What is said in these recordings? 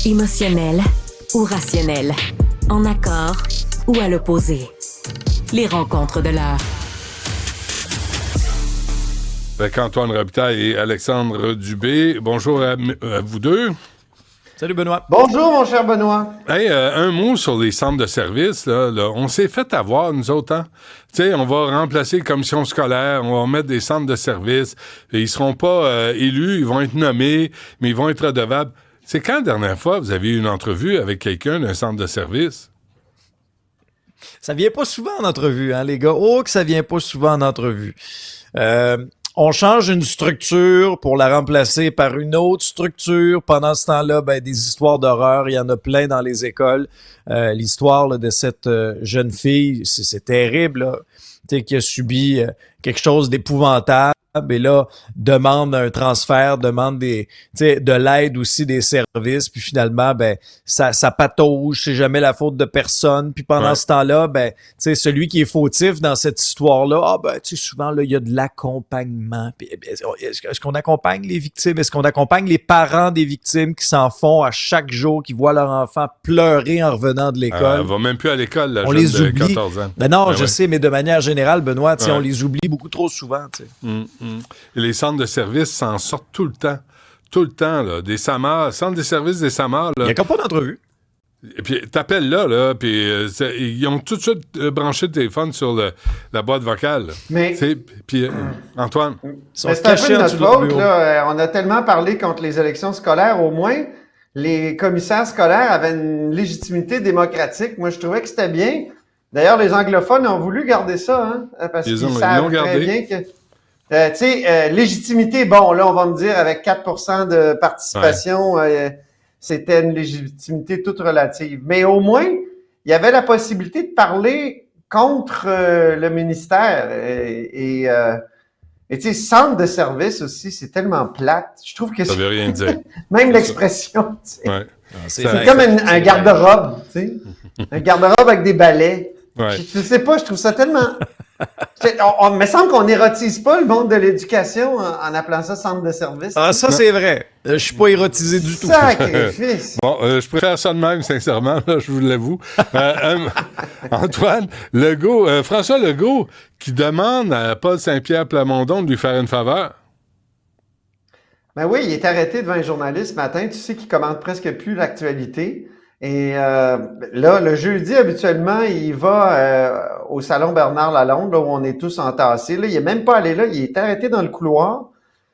Émotionnel ou rationnel, en accord ou à l'opposé. Les rencontres de l'heure. Avec Antoine Robitaille et Alexandre Dubé. Bonjour à vous deux. Salut Benoît. Bonjour mon cher Benoît. Hey, un mot sur les centres de services. Là. On s'est fait avoir, nous autres. Hein? Tu sais, on va remplacer les commissions scolaires, on va mettre des centres de services. Et ils seront pas élus, ils vont être nommés, mais ils vont être redevables. C'est quand la dernière fois vous avez eu une entrevue avec quelqu'un d'un centre de service? Ça vient pas souvent en entrevue, hein, les gars. Oh, que ça vient pas souvent en entrevue. On change une structure pour la remplacer par une autre structure. Pendant ce temps-là, des histoires d'horreur, il y en a plein dans les écoles. L'histoire là, de cette jeune fille, c'est terrible, là, qui a subi quelque chose d'épouvantable. Et là, demande un transfert, demande de l'aide aussi des services, puis finalement, ça patauge, c'est jamais la faute de personne. Puis pendant ce temps-là, celui qui est fautif dans cette histoire-là, souvent, là, il y a de l'accompagnement. Puis, est-ce qu'on accompagne les victimes? Est-ce qu'on accompagne les parents des victimes qui s'en font à chaque jour, qui voient leur enfant pleurer en revenant de l'école? Elle va même plus à l'école, la on jeune les de oublie. 14 ans. Je sais, mais de manière générale, Benoît, on les oublie beaucoup trop souvent. Et les centres de services s'en sortent tout le temps. Tout le temps, là. Des SAMAR, centres de services des SAMAR, là. Il n'y a qu'à pas d'entrevue. Et puis, t'appelles là, puis ils ont tout de suite branché le téléphone sur la boîte vocale. Mais... Puis, Antoine? C'est un peu de notre faute, là. On a tellement parlé contre les élections scolaires, au moins, les commissaires scolaires avaient une légitimité démocratique. Moi, je trouvais que c'était bien. D'ailleurs, les anglophones ont voulu garder ça, hein, parce qu'ils savent très bien que... légitimité, bon, là, on va me dire, avec 4% de participation, c'était une légitimité toute relative. Mais au moins, il y avait la possibilité de parler contre le ministère. Et tu sais, centre de service aussi, c'est tellement plate. Je trouve que ça veut rien dire. Même l'expression, tu sais. Ouais. C'est comme un garde-robe, tu sais. Un garde-robe avec des balais. Ouais. Je sais pas, je trouve ça tellement... On me semble qu'on n'érotise pas le monde de l'éducation en appelant ça centre de service. Ah, ça, c'est vrai. Je suis pas érotisé du tout. Sacrifice! Bon, je préfère ça de même, sincèrement, là, je vous l'avoue. Antoine Legault, François Legault, qui demande à Paul Saint-Pierre Plamondon de lui faire une faveur. Ben oui, il est arrêté devant un journaliste ce matin. Tu sais qu'il commente presque plus l'actualité. Et là, le jeudi, habituellement, il va au salon Bernard Lalonde, là où on est tous entassés. Là, il n'est même pas allé là, il est arrêté dans le couloir.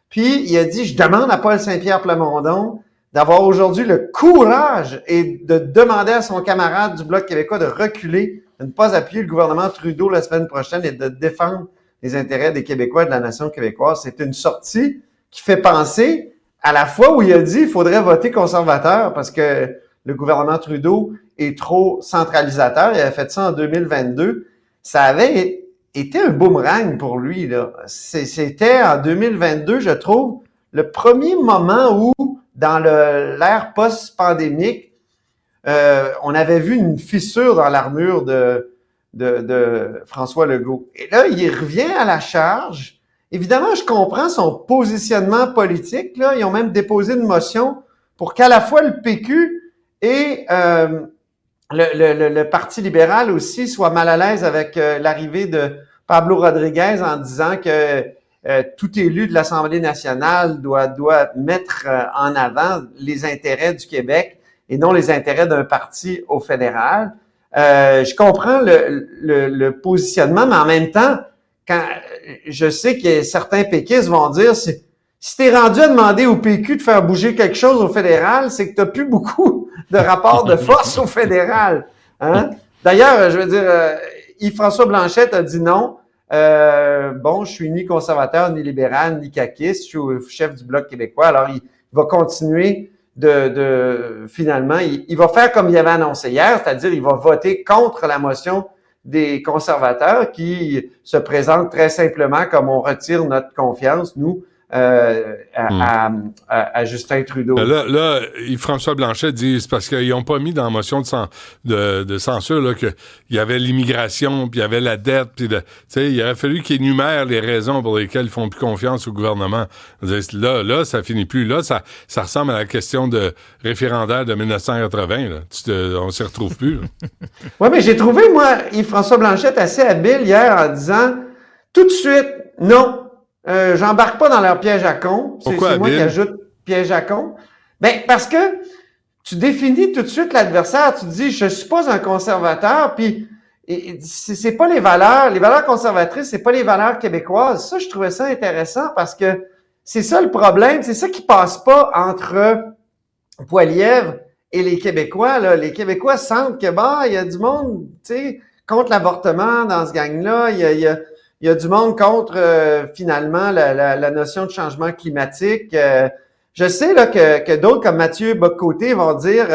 Puis, il a dit, je demande à Paul Saint-Pierre Plamondon d'avoir aujourd'hui le courage et de demander à son camarade du Bloc québécois de reculer, de ne pas appuyer le gouvernement Trudeau la semaine prochaine et de défendre les intérêts des Québécois et de la nation québécoise. C'est une sortie qui fait penser à la fois où il a dit qu'il faudrait voter conservateur parce que le gouvernement Trudeau est trop centralisateur. Il avait fait ça en 2022. Ça avait été un boomerang pour lui, là. C'était en 2022, je trouve, le premier moment où, dans l'ère post-pandémique, on avait vu une fissure dans l'armure de François Legault. Et là, il revient à la charge. Évidemment, je comprends son positionnement politique, là. Ils ont même déposé une motion pour qu'à la fois le PQ et le Parti libéral aussi soit mal à l'aise avec l'arrivée de Pablo Rodriguez en disant que tout élu de l'Assemblée nationale doit mettre en avant les intérêts du Québec et non les intérêts d'un parti au fédéral. Je comprends le positionnement, mais en même temps, quand je sais que certains péquistes vont dire si t'es rendu à demander au PQ de faire bouger quelque chose au fédéral, c'est que t'as plus beaucoup de rapports de force au fédéral. Hein? D'ailleurs, je veux dire, Yves-François Blanchet a dit non. Je suis ni conservateur, ni libéral, ni caquiste. Je suis chef du Bloc québécois. Alors, il va continuer finalement, il va faire comme il avait annoncé hier, c'est-à-dire il va voter contre la motion des conservateurs qui se présente très simplement comme on retire notre confiance, nous, à Justin Trudeau. Là, Yves-François Blanchet dit c'est parce qu'ils n'ont pas mis dans la motion de censure là, qu'il y avait l'immigration, puis il y avait la dette, puis il aurait fallu qu'ils énumèrent les raisons pour lesquelles ils font plus confiance au gouvernement. Là, ça finit plus. Là, ça ressemble à la question de référendaire de 1980. Là. On s'y retrouve plus. Oui, mais j'ai trouvé, moi, Yves-François Blanchet assez habile hier en disant tout de suite, non. J'embarque pas dans leur piège à con. C'est moi qui ajoute piège à con. Ben, parce que tu définis tout de suite l'adversaire. Tu te dis, je suis pas un conservateur, puis c'est pas les valeurs conservatrices, c'est pas les valeurs québécoises. Ça, je trouvais ça intéressant parce que c'est ça le problème. C'est ça qui passe pas entre Poilievre et les Québécois. Là. Les Québécois sentent que, il y a du monde, tu sais, contre l'avortement dans ce gang-là. Il y a du monde contre, finalement, la notion de changement climatique. Je sais là que d'autres, comme Mathieu Bock-Côté, vont dire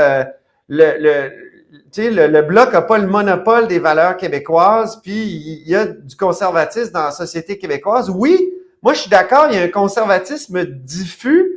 le Bloc n'a pas le monopole des valeurs québécoises, puis il y a du conservatisme dans la société québécoise. Oui, moi, je suis d'accord, il y a un conservatisme diffus,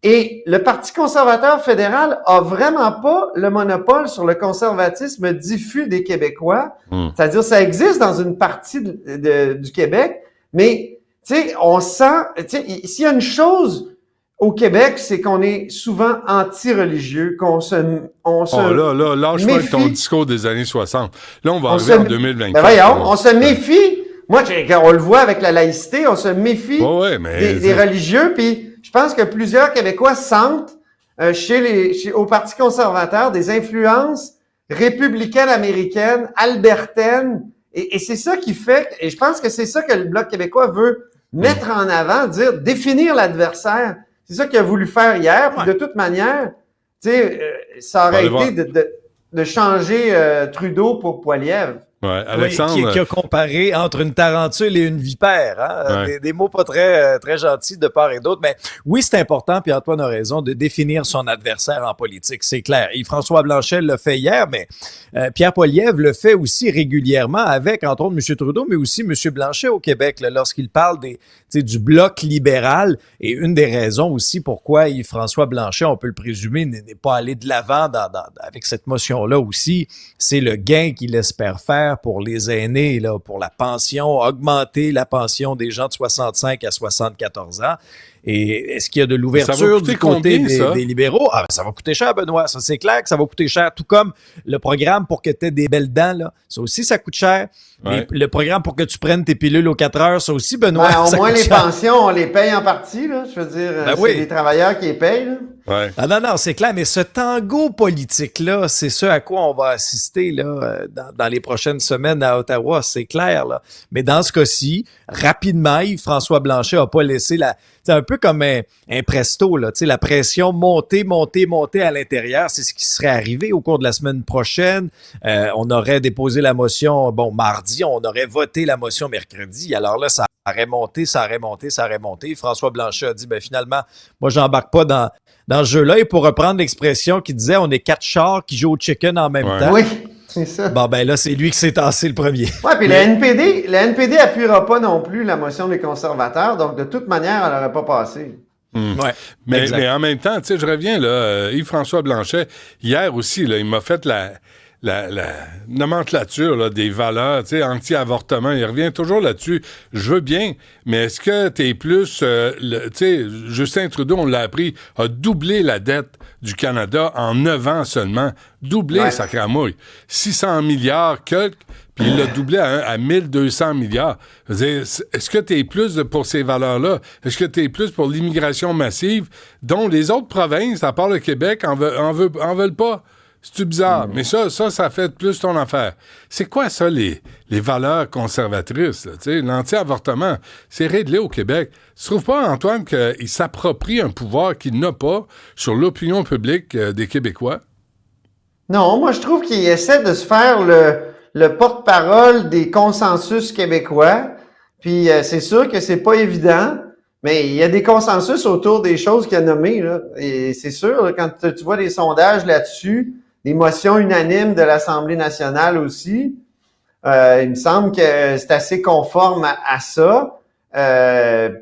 et le Parti conservateur fédéral a vraiment pas le monopole sur le conservatisme diffus des Québécois. C'est-à-dire, ça existe dans une partie du Québec, mais, tu sais, on sent, tu sais, s'il y a une chose au Québec, c'est qu'on est souvent anti-religieux, là, lâche-moi avec ton discours des années 60. Là, on va arriver en 2024. Ben voyons, on se méfie. Moi, on le voit avec la laïcité, on se méfie des religieux, puis je pense que plusieurs Québécois sentent au Parti conservateur des influences républicaines américaines, albertaines, et c'est ça qui fait, et je pense que c'est ça que le Bloc québécois veut mettre en avant, définir l'adversaire. C'est ça qu'il a voulu faire hier, puis de toute manière, tu sais, ça aurait été de changer Trudeau pour Poilievre. Ouais, Alexandre, qui a comparé entre une tarentule et une vipère. Hein? Des mots pas très, très gentils de part et d'autre. Mais oui, c'est important, puis Antoine a raison, de définir son adversaire en politique. C'est clair. Yves-François Blanchet l'a fait hier, mais Pierre Poilievre le fait aussi régulièrement avec, entre autres, M. Trudeau, mais aussi M. Blanchet au Québec, là, lorsqu'il parle du bloc libéral. Et une des raisons aussi pourquoi Yves-François Blanchet, on peut le présumer, n'est pas allé de l'avant avec cette motion-là aussi, c'est le gain qu'il espère faire pour les aînés, là, pour la pension, augmenter la pension des gens de 65 à 74 ans. Et est-ce qu'il y a de l'ouverture du côté des libéraux? Ah, ben, ça va coûter cher, Benoît. Ça, c'est clair que ça va coûter cher. Tout comme le programme pour que tu aies des belles dents, là. Ça aussi, ça coûte cher. Ouais. Le programme pour que tu prennes tes pilules aux 4 heures, ça aussi, Benoît, ça coûte au moins, les cher. pensions, on les paye en partie, là. Je veux dire, c'est les travailleurs qui les payent, là. Ouais. Ah non, c'est clair, mais ce tango politique-là, c'est ce à quoi on va assister là, dans les prochaines semaines à Ottawa, c'est clair. Là. Mais dans ce cas-ci, rapidement, Yves-François Blanchet n'a pas laissé c'est un peu comme un presto, là, la pression monter à l'intérieur. C'est ce qui serait arrivé au cours de la semaine prochaine. On aurait déposé la motion, mardi, on aurait voté la motion mercredi. Alors là, ça aurait monté. François Blanchet a dit, finalement, moi, j'embarque pas dans ce jeu-là. Et pour reprendre l'expression qui disait, on est 4 chars qui jouent au chicken en même temps. Oui, c'est ça. Là, c'est lui qui s'est tassé le premier. Oui, puis la NPD appuiera pas non plus la motion des conservateurs, donc de toute manière, elle n'aurait pas passé. Ouais, mais en même temps, tu sais, je reviens, là, Yves-François Blanchet, hier aussi, là, il m'a fait la nomenclature là, des valeurs, tu sais, anti-avortement, il revient toujours là-dessus. Je veux bien, mais est-ce que t'es plus... tu sais, Justin Trudeau, on l'a appris, a doublé la dette du Canada en 9 ans seulement. Doublé, sa cramouille. 600 milliards, puis il l'a doublé à 1200 milliards. Je veux dire, est-ce que t'es plus pour ces valeurs-là? Est-ce que t'es plus pour l'immigration massive dont les autres provinces, à part le Québec, en veulent pas? C'est bizarre, mais ça fait plus ton affaire. C'est quoi ça, les valeurs conservatrices? L'anti-avortement, c'est réglé au Québec. Tu trouves pas, Antoine, qu'il s'approprie un pouvoir qu'il n'a pas sur l'opinion publique des Québécois? Non, moi je trouve qu'il essaie de se faire le porte-parole des consensus québécois. Puis c'est sûr que c'est pas évident, mais il y a des consensus autour des choses qu'il a nommées. Là. Et c'est sûr, là, quand tu vois des sondages là-dessus, des motions unanimes de l'Assemblée nationale aussi. Il me semble que c'est assez conforme à ça.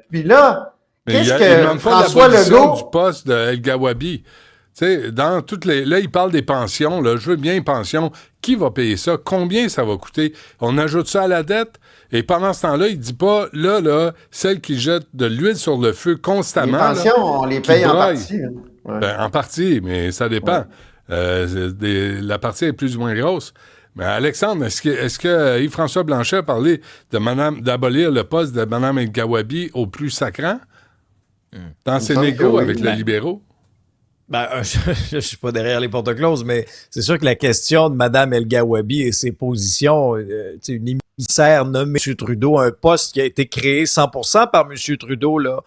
Puis là, Mais Qu'est-ce il que demande pas François l'abolition Legault... du poste de El Gawabi. Tu sais, dans toutes les... Là, il parle des pensions. Là. Je veux bien une pension. Qui va payer ça? Combien ça va coûter? On ajoute ça à la dette? Et pendant ce temps-là, il dit pas, là, celle qui jette de l'huile sur le feu Les constamment... pensions, là, on les qui paye en broille. partie. Hein. Ouais. Ben, en partie, mais ça dépend. Ouais. La partie est plus ou moins grosse. Mais Alexandre, est-ce que Yves-François Blanchet a parlé d'abolir le poste de Mme El Gawabi au plus sacrant dans ses négos avec les libéraux? Ben, je suis pas derrière les portes closes, mais c'est sûr que la question de Mme El Gawabi et ses positions, une émissaire nommée M. Trudeau, un poste qui a été créé 100% par M. Trudeau, là,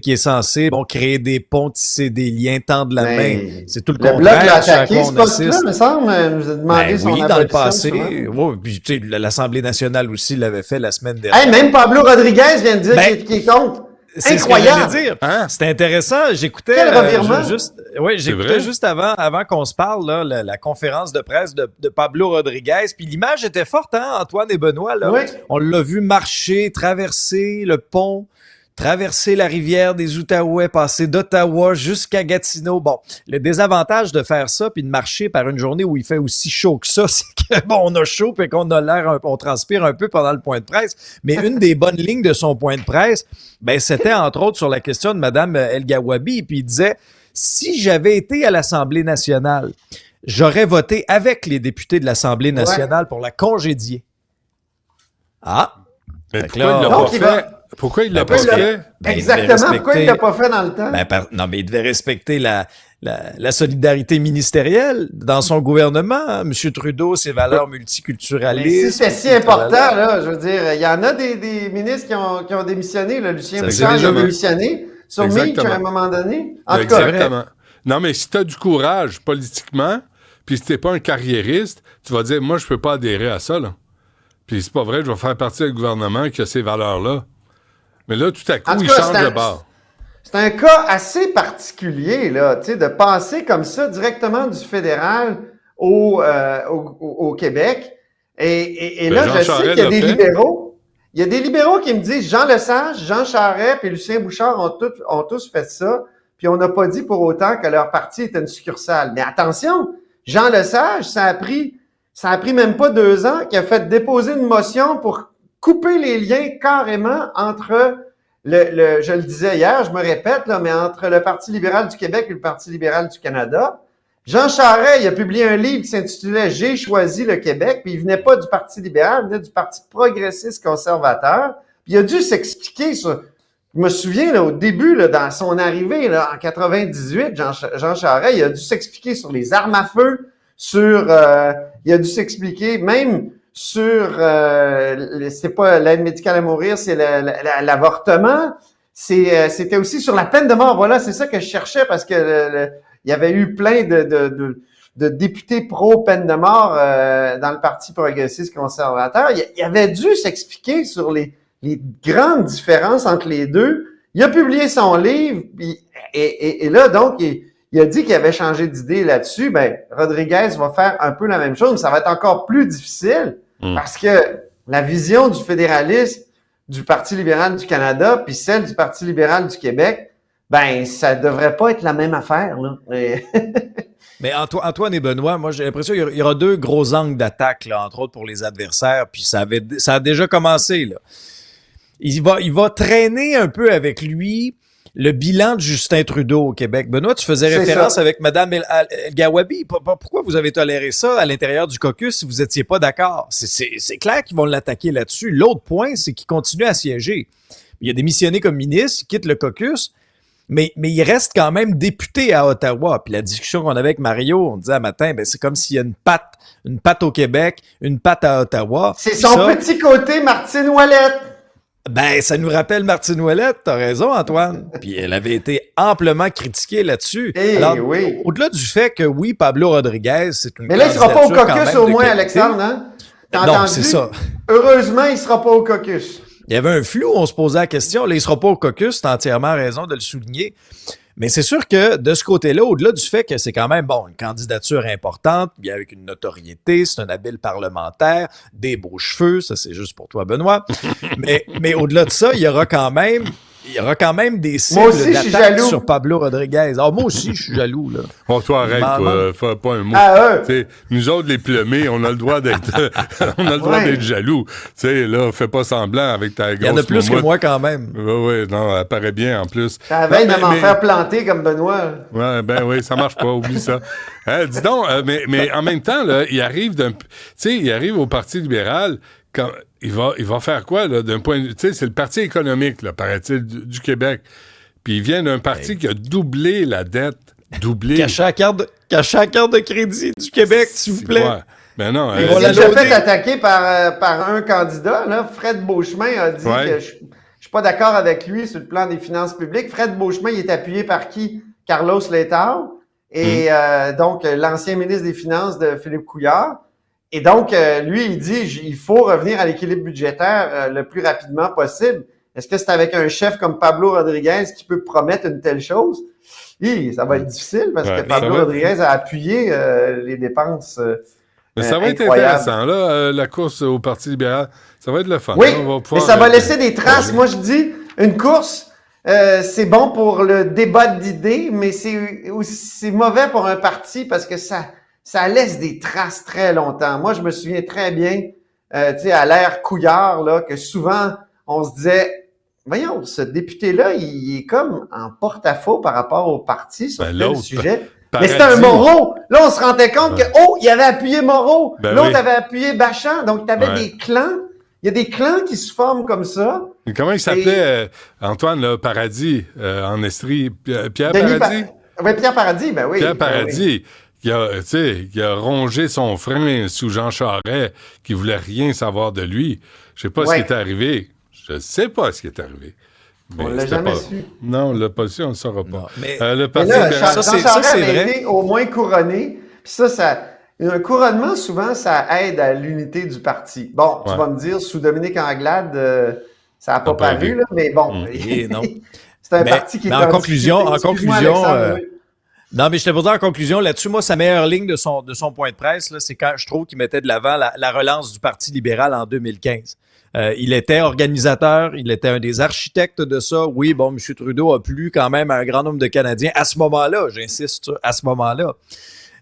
qui est censé créer des ponts, tisser des liens, tendre la main. C'est tout le Bloc contraire. l'a attaqué, ce poste-là, me semble, nous a demandé son oui, abolition. dans le passé. Oui, puis l'Assemblée nationale aussi l'avait fait la semaine dernière. Hey, même Pablo Rodriguez vient de dire qu'il est contre. C'est incroyable. Ce que dire. Hein? C'était intéressant. J'écoutais. Quel revirement. J'écoutais juste avant qu'on se parle la conférence de presse de Pablo Rodriguez. Puis l'image était forte, hein, Antoine et Benoît. Là. Oui. On l'a vu marcher, traverser le pont, traverser la rivière des Outaouais, passer d'Ottawa jusqu'à Gatineau. Bon, le désavantage de faire ça puis de marcher par une journée où il fait aussi chaud que ça, c'est que on a chaud puis qu'on a l'air, on transpire un peu pendant le point de presse. Mais une des bonnes lignes de son point de presse, c'était entre autres sur la question de Mme El Gawabi. Puis il disait, si j'avais été à l'Assemblée nationale, j'aurais voté avec les députés de l'Assemblée nationale pour la congédier. Ah! Mais pourquoi il l'a pas fait? Pourquoi il l'a pas fait? Exactement, pourquoi il l'a pas fait dans le temps? Non, mais il devait respecter la solidarité ministérielle dans son gouvernement. Hein? M. Trudeau, ses valeurs multiculturalistes. Si c'était si important, là, je veux dire, il y en a des ministres qui ont démissionné. Là, Lucien Bouchard a démissionné sur Mitch à un moment donné. En tout cas, exactement. Non, mais si tu as du courage politiquement, puis si tu n'es pas un carriériste, tu vas dire, moi, je peux pas adhérer à ça, là. Puis c'est pas vrai, je vais faire partie du gouvernement qui a ces valeurs-là. Mais là, tout à coup, il change de bord. C'est un cas assez particulier, là, tu sais, de passer comme ça directement du fédéral au Québec. Et là, je sais qu'il y a des libéraux. Il y a des libéraux qui me disent, Jean Lesage, Jean Charest et Lucien Bouchard ont tous fait ça, puis on n'a pas dit pour autant que leur parti était une succursale. Mais attention, Jean Lesage, ça a pris même pas 2 ans qu'il a fait déposer une motion pour couper les liens carrément entre je le disais hier, je me répète, là, mais entre le Parti libéral du Québec et le Parti libéral du Canada. Jean Charest, il a publié un livre qui s'intitulait « J'ai choisi le Québec », puis il venait pas du Parti libéral, il venait du Parti progressiste conservateur. Puis il a dû s'expliquer sur... Je me souviens, là, au début, là, dans son arrivée, là, en 98, Jean Charest, il a dû s'expliquer sur les armes à feu, il a dû s'expliquer même sur, c'est pas l'aide médicale à mourir, c'est l'avortement. C'était aussi sur la peine de mort. Voilà, c'est ça que je cherchais parce que il y avait eu plein de députés pro-peine de mort dans le Parti progressiste conservateur. Il avait dû s'expliquer sur les grandes différences entre les deux. Il a publié son livre, et là, donc, il a dit qu'il avait changé d'idée là-dessus. Ben, Rodriguez va faire un peu la même chose, mais ça va être encore plus difficile parce que la vision du fédéralisme du Parti libéral du Canada puis celle du Parti libéral du Québec, ben, ça devrait pas être la même affaire, là. Mais Antoine et Benoît, moi, j'ai l'impression qu'il y aura 2 gros angles d'attaque, là, entre autres pour les adversaires, puis ça a déjà commencé, là. Il va traîner un peu avec lui le bilan de Justin Trudeau au Québec. Benoît, tu faisais référence avec Mme El Gawabi. Pourquoi vous avez toléré ça à l'intérieur du caucus si vous n'étiez pas d'accord? C'est clair qu'ils vont l'attaquer là-dessus. L'autre point, c'est qu'il continue à siéger. Il a démissionné comme ministre, il quitte le caucus, mais il reste quand même député à Ottawa. Puis la discussion qu'on avait avec Mario, on disait à matin, c'est comme s'il y a une patte au Québec, une patte à Ottawa. C'est son petit côté Martine Ouellette. Ça nous rappelle Martine Ouellette, t'as raison, Antoine. Puis elle avait été amplement critiquée là-dessus. Alors, oui. Au-delà du fait que, oui, Pablo Rodriguez, c'est une... Mais là, il sera pas au caucus au moins, Alexandre, hein? T'as entendu? C'est ça. Heureusement, il sera pas au caucus. Il y avait un flou, on se posait la question. Là, il sera pas au caucus, t'as entièrement raison de le souligner. Mais c'est sûr que de ce côté-là, au-delà du fait que c'est quand même, une candidature importante, bien avec une notoriété, c'est un habile parlementaire, des beaux cheveux, ça c'est juste pour toi, Benoît. mais au-delà de ça, il y aura quand même il y aura quand même des Moi aussi, cibles je suis d'attaque jaloux. sur Pablo Rodriguez. Ah, moi aussi, je suis jaloux, là. Bon, toi, arrête, Maman. fais pas un mot. Ah, eux. T'sais, nous autres, les plumés, on a le droit d'être, on a le droit Ouais. d'être jaloux. Tu sais, là, fais pas semblant avec ta grosse Il y en a plus que moumoute. moi quand même. Oui, non, elle paraît bien en plus. Ça veille Non, de m'en faire planter comme Benoît. Ouais, ben oui, ça marche pas, oublie ça. Dis donc, mais en même temps, là, il arrive au Parti libéral, quand, il va faire quoi, là, d'un point de vue, tu sais, c'est le Parti économique, là, paraît-il, du Québec. Puis il vient d'un parti qui a doublé la dette. Doublé. Cachez la carte de crédit du Québec, s'il vous plaît. Ouais. Ben non, Ils Il vont s'est la déjà loader. fait attaquer par un candidat. Là. Fred Beauchemin a dit Ouais. que je suis pas d'accord avec lui sur le plan des finances publiques. Fred Beauchemin, il est appuyé par qui? Carlos Letao et donc l'ancien ministre des Finances de Philippe Couillard. Et donc, lui, il dit il faut revenir à l'équilibre budgétaire le plus rapidement possible. Est-ce que c'est avec un chef comme Pablo Rodriguez qui peut promettre une telle chose? Ça va être difficile parce Ouais, que Pablo ça va être- Rodriguez a appuyé les dépenses. Mais ça va être incroyable. intéressant, là, la course au Parti libéral. Ça va être le fun. Oui, Là, on va mais pouvoir, ça va laisser des traces. Moi, je dis, une course, c'est bon pour le débat d'idées, mais c'est mauvais pour un parti parce que ça laisse des traces très longtemps. Moi, je me souviens très bien, tu sais, à l'ère Couillard, là, que souvent, on se disait, voyons, ce député-là, il est comme en porte-à-faux par rapport au parti sur tel l'autre, sujet. Paradis. Mais c'était un Moreau. Là, on se rendait compte que, il avait appuyé Moreau. Ben L'autre oui. avait appuyé Bachand. Donc, tu avais Ouais. des clans. Il y a des clans qui se forment comme ça. Mais comment il s'appelait, Antoine, là, Paradis, en Estrie? Pierre Denis Paradis? Oui, Pierre Paradis, ben oui. Pierre ben oui. Paradis, qui a rongé son frein sous Jean Charest, qui voulait rien savoir de lui. Je sais pas ce Ouais. qui est arrivé. Je sais pas ce qui est arrivé. Mais On l'a c'était jamais pas- su. Non, on l'a pas su, on ne le saura pas. Non, mais- Le Mais Parti là, libéral... ça, Jean c'est Charest vrai. avait été au moins couronné. Puis un couronnement, souvent, ça aide à l'unité du parti. Bon, tu Ouais. vas me dire, sous Dominique Anglade, ça n'a pas pas paru, aidé. là, mais bon. Eh non. C'est un Mais- parti qui est mais en conclusion, difficulté. Excuse-moi, conclusion, Alexandre, oui. Non, mais je te pour dire en conclusion là-dessus, moi, sa meilleure ligne de son point de presse, là, c'est quand je trouve qu'il mettait de l'avant la relance du Parti libéral en 2015. Il était organisateur, il était un des architectes de ça. Oui, bon, M. Trudeau a plu quand même à un grand nombre de Canadiens à ce moment-là, j'insiste, à ce moment-là.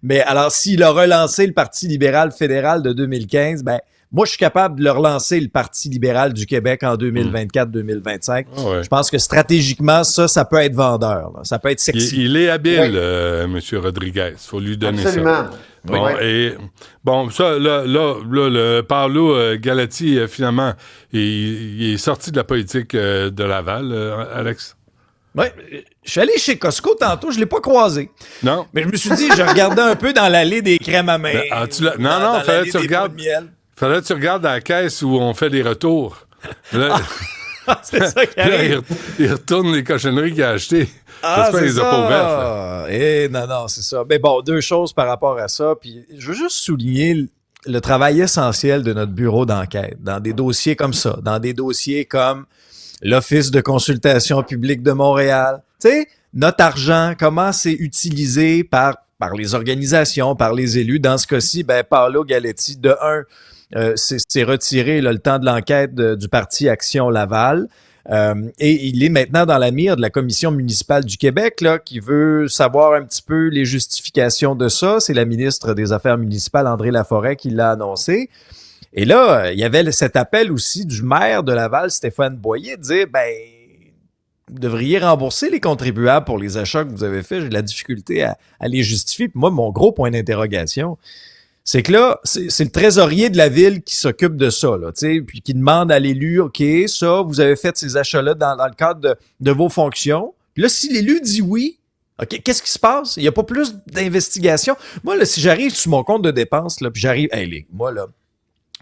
Mais alors, s'il a relancé le Parti libéral fédéral de 2015, ben, moi, je suis capable de le relancer, le Parti libéral du Québec en 2024-2025. Ah ouais. Je pense que stratégiquement, ça peut être vendeur. Là. Ça peut être sexy. Il est habile, Oui. M. Rodriguez. Il faut lui donner ça. Absolument. Bon, Oui. et bon, ça, là, le Paolo Galati, finalement, il est sorti de la politique de Laval, Alex. Ouais, je suis allé chez Costco tantôt, je l'ai pas croisé. Non? Mais je me suis dit, je regardais un peu dans l'allée des crèmes à main. Ah, tu l'as- non, dans- non, dans fallait l'allée que tu des regardes. pots de miel. Fallait que tu regardes la caisse où on fait des retours. Là, C'est ça qui là, arrive. il retourne les cochonneries qu'il a achetées. J'espère qu'il les a pas ouvertes, là. Eh non, c'est ça. Mais bon, deux choses par rapport à ça. Puis je veux juste souligner le travail essentiel de notre bureau d'enquête dans des dossiers comme ça, dans des dossiers comme l'Office de consultation publique de Montréal. Tu sais, notre argent, comment c'est utilisé par les organisations, par les élus. Dans ce cas-ci, ben, Paolo Galati, de un, s'est retiré là, le temps de l'enquête du parti Action Laval. Et il est maintenant dans la mire de la Commission municipale du Québec, là, qui veut savoir un petit peu les justifications de ça. C'est la ministre des Affaires municipales, André Laforêt, qui l'a annoncé. Et là, il y avait cet appel aussi du maire de Laval, Stéphane Boyer, de dire, ben, vous devriez rembourser les contribuables pour les achats que vous avez faits. J'ai de la difficulté à les justifier. Puis moi, mon gros point d'interrogation, c'est que là, c'est le trésorier de la ville qui s'occupe de ça, là, tu sais, puis qui demande à l'élu, OK, ça, vous avez fait ces achats-là dans le cadre de vos fonctions. Puis là, si l'élu dit oui, OK, qu'est-ce qui se passe? Il n'y a pas plus d'investigation. Moi, là, si j'arrive sur mon compte de dépenses, là, puis j'arrive, moi, là,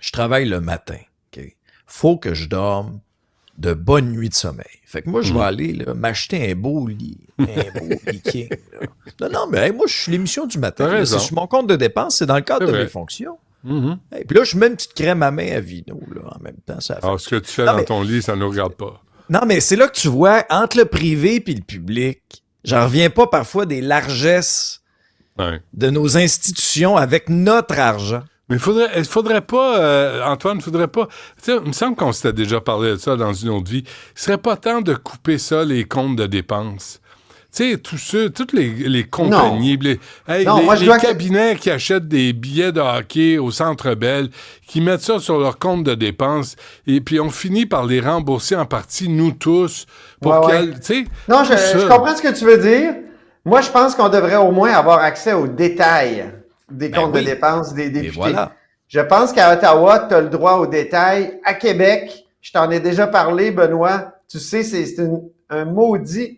je travaille le matin, OK? Faut que je dorme de bonnes nuits de sommeil. Fait que moi, je vais aller là, m'acheter un beau lit king. Là. Non, mais hey, moi, je suis l'émission du matin. T'as Là, raison. c'est sur mon compte de dépenses, c'est dans le cadre C'est de vrai. mes fonctions. Mhm. Et puis là, je mets une petite crème à main à vino, là, en même temps. Ça fait... Alors, ce que tu fais Non, dans mais- ton lit, ça ne nous regarde pas. Non, mais c'est là que tu vois, entre le privé et le public, j'en reviens pas parfois des largesses Ouais. de nos institutions avec notre argent. Mais il faudrait pas, Antoine, il faudrait pas. Tu sais, il me semble qu'on s'était déjà parlé de ça dans une autre vie. Il serait pas temps de couper ça, les comptes de dépenses. Tu sais, toutes les compagnies, les cabinets qui achètent des billets de hockey au Centre Bell, qui mettent ça sur leur compte de dépenses, et puis on finit par les rembourser en partie, nous tous, pour tu sais... Non, je comprends ce que tu veux dire. Moi, je pense qu'on devrait au moins avoir accès aux détails des comptes de dépenses des députés. Voilà. Je pense qu'à Ottawa, tu as le droit aux détails. À Québec, je t'en ai déjà parlé, Benoît. Tu sais, c'est un maudit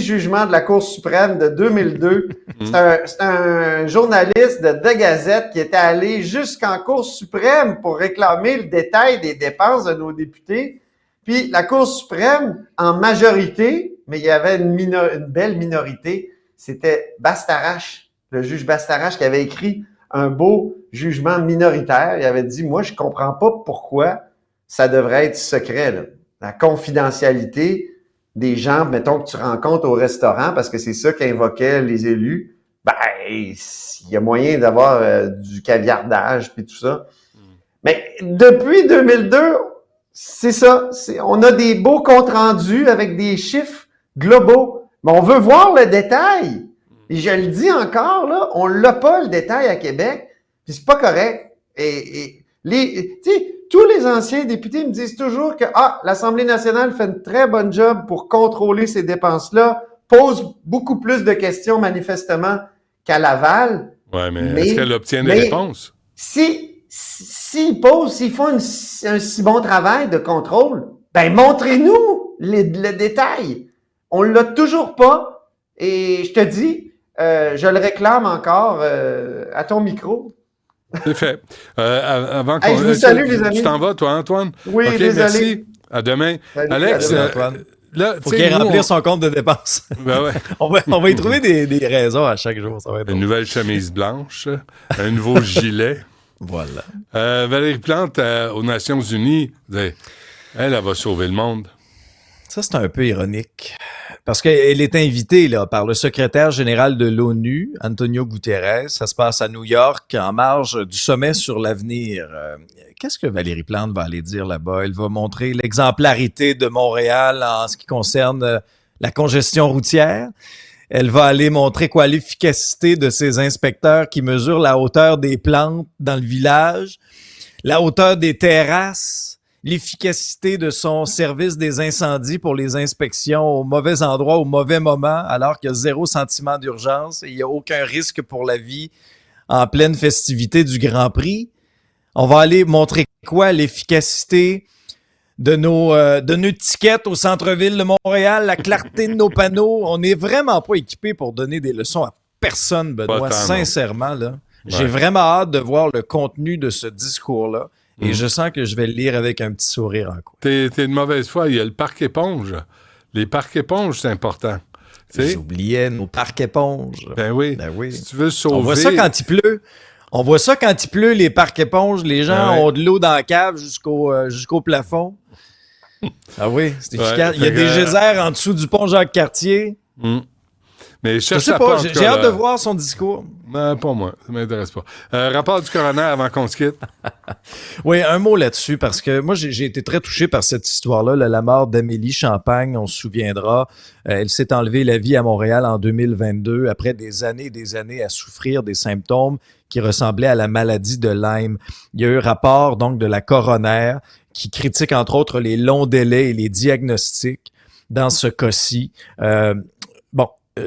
jugement de la Cour suprême de 2002. C'est un journaliste de The Gazette qui était allé jusqu'en Cour suprême pour réclamer le détail des dépenses de nos députés. Puis la Cour suprême, en majorité, mais il y avait une belle minorité, c'était Bastarache, le juge Bastarache qui avait écrit un beau jugement minoritaire. Il avait dit, moi, je comprends pas pourquoi ça devrait être secret, là. La confidentialité des gens, mettons, que tu rencontres au restaurant, parce que c'est ça qu'invoquaient les élus, ben, il y a moyen d'avoir du caviardage puis tout ça. Mais depuis 2002, c'est ça. On a des beaux comptes rendus avec des chiffres globaux, mais on veut voir le détail. Et je le dis encore, là, on l'a pas, le détail à Québec, puis c'est pas correct. Tu sais, tous les anciens députés me disent toujours que l'Assemblée nationale fait une très bonne job pour contrôler ces dépenses-là, pose beaucoup plus de questions manifestement qu'à Laval. Ouais, mais est-ce qu'elle obtient des réponses? S'ils font un si bon travail de contrôle, ben montrez-nous le détail. On l'a toujours pas. Et je te dis, je le réclame encore à ton micro. C'est fait. Avant je vous salue, les amis. Tu t'en vas, toi, Antoine? Oui, OK, désolé. merci. À demain. Salut, Alex, à demain, Antoine. Là, faut qu'il remplisse son compte de dépenses. Ben ouais. on va y trouver des raisons à chaque jour. Ça va être une nouvelle chemise blanche, un nouveau gilet. Voilà. Valérie Plante, aux Nations Unies, elle va sauver le monde. Ça, c'est un peu ironique. Parce qu'elle est invitée là, par le secrétaire général de l'ONU, Antonio Guterres. Ça se passe à New York, en marge du sommet sur l'avenir. Qu'est-ce que Valérie Plante va aller dire là-bas? Elle va montrer l'exemplarité de Montréal en ce qui concerne la congestion routière. Elle va aller montrer l'efficacité de ces inspecteurs qui mesurent la hauteur des plantes dans le village, la hauteur des terrasses, l'efficacité de son service des incendies pour les inspections au mauvais endroit, au mauvais moment, alors qu'il y a 0 sentiment d'urgence et il n'y a aucun risque pour la vie en pleine festivité du Grand Prix. On va aller montrer l'efficacité de nos tickets au centre-ville de Montréal, la clarté de nos panneaux. On n'est vraiment pas équipé pour donner des leçons à personne, Benoît. Sincèrement, là. Ouais. J'ai vraiment hâte de voir le contenu de ce discours-là. Et je sens que je vais le lire avec un petit sourire en coin. T'es de mauvaise foi. Il y a le parc éponge. Les parcs éponges, c'est important. J'oubliais nos parcs éponges. Ben oui. Si tu veux sauver... On voit ça quand il pleut. On voit ça quand il pleut, les parcs éponges. Les gens ont de l'eau dans la cave jusqu'au plafond. Ah oui, c'est efficace. Il y a des geysers en dessous du pont Jacques-Cartier. Mais je sais pas, j'ai hâte de voir son discours. Non, pas moi, ça m'intéresse pas. Rapport du coroner avant qu'on se quitte. Oui, un mot là-dessus, parce que moi, j'ai été très touché par cette histoire-là, la mort d'Amélie Champagne, on se souviendra. Elle s'est enlevée la vie à Montréal en 2022, après des années et des années à souffrir des symptômes qui ressemblaient à la maladie de Lyme. Il y a eu un rapport, donc, de la coroner qui critique, entre autres, les longs délais et les diagnostics dans ce cas-ci.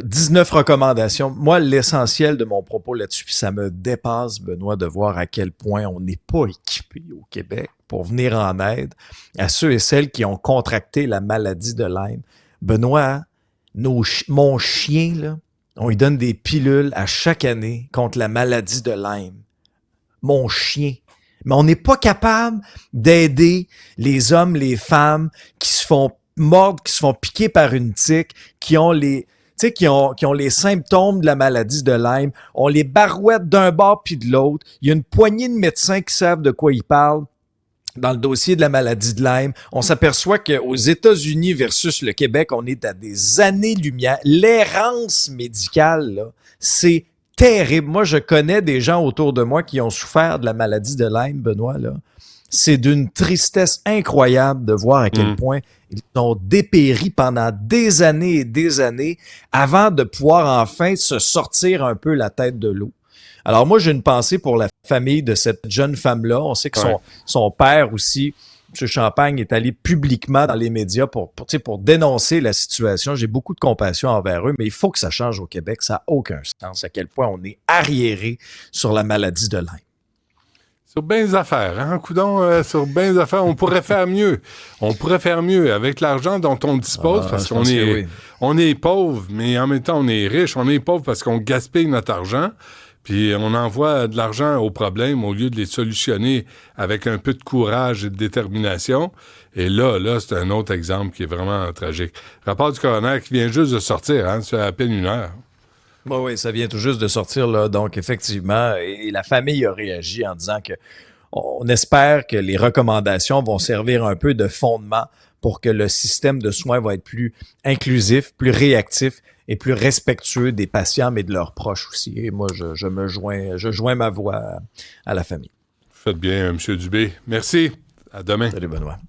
19 recommandations. Moi, l'essentiel de mon propos là-dessus, puis ça me dépasse, Benoît, de voir à quel point on n'est pas équipé au Québec pour venir en aide à ceux et celles qui ont contracté la maladie de Lyme. Benoît, mon chien, là, on lui donne des pilules à chaque année contre la maladie de Lyme. Mon chien. Mais on n'est pas capable d'aider les hommes, les femmes qui se font mordre, qui se font piquer par une tique, qui ont les symptômes de la maladie de Lyme, on les barouette d'un bord puis de l'autre. Il y a une poignée de médecins qui savent de quoi ils parlent dans le dossier de la maladie de Lyme. On s'aperçoit qu'aux États-Unis versus le Québec, on est à des années-lumière. L'errance médicale, là, c'est terrible. Moi, je connais des gens autour de moi qui ont souffert de la maladie de Lyme, Benoît, là. C'est d'une tristesse incroyable de voir à quel point ils ont dépéri pendant des années et des années avant de pouvoir enfin se sortir un peu la tête de l'eau. Alors moi, j'ai une pensée pour la famille de cette jeune femme-là. On sait que son père aussi, M. Champagne, est allé publiquement dans les médias pour dénoncer la situation. J'ai beaucoup de compassion envers eux, mais il faut que ça change au Québec. Ça n'a aucun sens à quel point on est arriéré sur la maladie de Lyme. Sur bien des affaires, hein, coudonc, sur bien des affaires, on pourrait faire mieux. On pourrait faire mieux avec l'argent dont on dispose, parce qu'on est, on est pauvre, mais en même temps, on est riche. On est pauvre parce qu'on gaspille notre argent, puis on envoie de l'argent aux problèmes au lieu de les solutionner avec un peu de courage et de détermination. Et là, c'est un autre exemple qui est vraiment tragique. Rapport du coroner qui vient juste de sortir, hein, c'est à peine 1 heure. Oui, ça vient tout juste de sortir, là. Donc, effectivement, et la famille a réagi en disant que on espère que les recommandations vont servir un peu de fondement pour que le système de soins va être plus inclusif, plus réactif et plus respectueux des patients, mais de leurs proches aussi. Et moi, je joins ma voix à la famille. Faites bien, M. Dubé. Merci. À demain. Salut, Benoît.